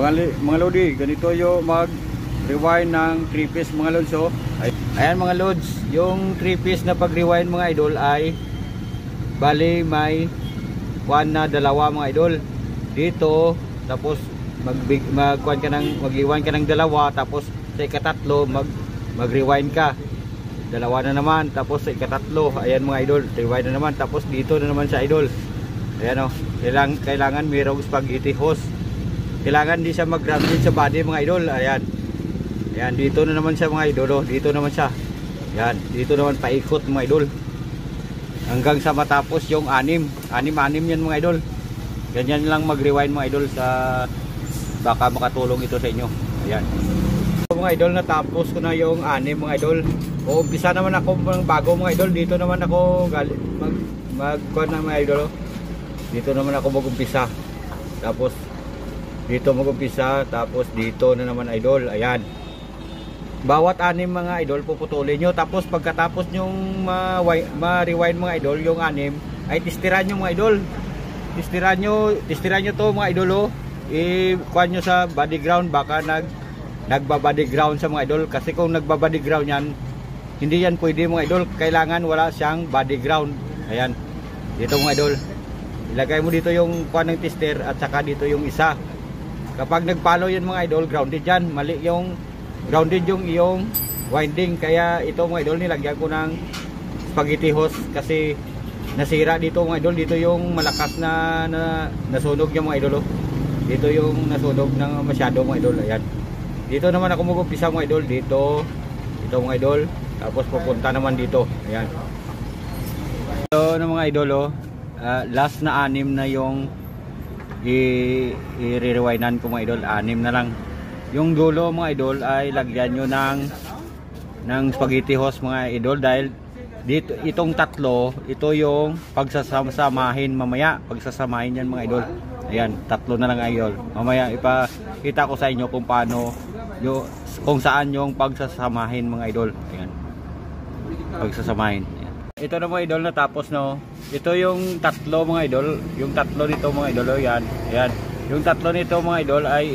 Mga lodi, ganito yung mag-rewind ng 3-piece mga lods. So, ayan mga lods, yung 3-piece na pag-rewind mga idol ay bali may dalawa mga idol dito. Tapos mag-rewind ka ng dalawa, tapos sa ikatatlo mag-rewind ka dalawa na naman, tapos sa ikatatlo ayan mga idol, rewind na naman, tapos dito na naman sa idol. Ayan o, kailangan mayroong spaghetti hose. Kailangan di siya mag-grounded sa body mga idol. Ayan, ayan, dito na naman siya mga idol. Oh, dito naman siya. Ayan, dito naman paikot mga idol hanggang sa matapos yung anim yan mga idol. Ganyan lang mag-rewind mga idol, sa baka makatulong ito sa inyo. Ayan. So, mga idol, natapos ko na yung anim mga idol. O umpisa naman ako ng bago mga idol. Dito naman ako mag-kuha na mga idol. Dito naman ako mag-umpisa. Tapos dito mag-umpisa, tapos dito na naman idol. Ayan. Bawat anim mga idol puputulin nyo. Tapos pagkatapos nyong ma-rewind mga idol, yung anim ay tistiran nyo mga idol. Tistiran nyo to mga idol. Oh. I-kuha nyo sa body ground, baka nagbabody ground sa mga idol. Kasi kung nagbabody ground yan, hindi yan pwede mga idol. Kailangan wala siyang body ground. Ayan, dito mga idol, ilagay mo dito yung kuha ng tester at saka dito yung isa. Kapag nagpalo yan mga idol, grounded yan. Mali yung grounded yung iyong winding. Kaya ito mga idol, nilagyan ko ng spaghetti hose kasi nasira dito mga idol. Dito yung malakas na nasunog yung mga idol. Oh. Dito yung nasunog ng masyado mga idol. Ayan, dito naman ako mag-umpisa mga idol. Dito mga idol, tapos pupunta naman dito. Ayan, ito na mga idol. Oh. Last na anim na yung i-rewindan ko mga idol. Anim na lang. Yung dulo mga idol ay lagyan nyo ng spaghetti hose mga idol, dahil dito itong tatlo, ito yung pagsasamahin mamaya. Pagsasamahin yan mga idol. Ayan, tatlo na lang idol. Mamaya ipakita ko sa inyo kung paano kung saan yung pagsasamahin mga idol. Ayan, pagsasamahin. Ayan. Ito na mga idol, natapos no. Ito yung tatlo mga idol. Yung tatlo nito mga idol. Ayan, ayan. Yung tatlo nito mga idol ay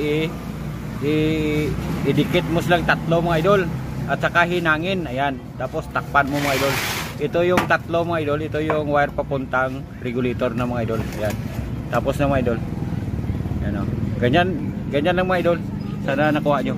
idikit mo silang tatlo mga idol. At saka hinangin. Ayan, tapos takpan mo mga idol. Ito yung tatlo mga idol. Ito yung wire papuntang regulator na mga idol. Ayan, tapos na mga idol. Ayan o. Ganyan lang mga idol. Sana nakuha nyo.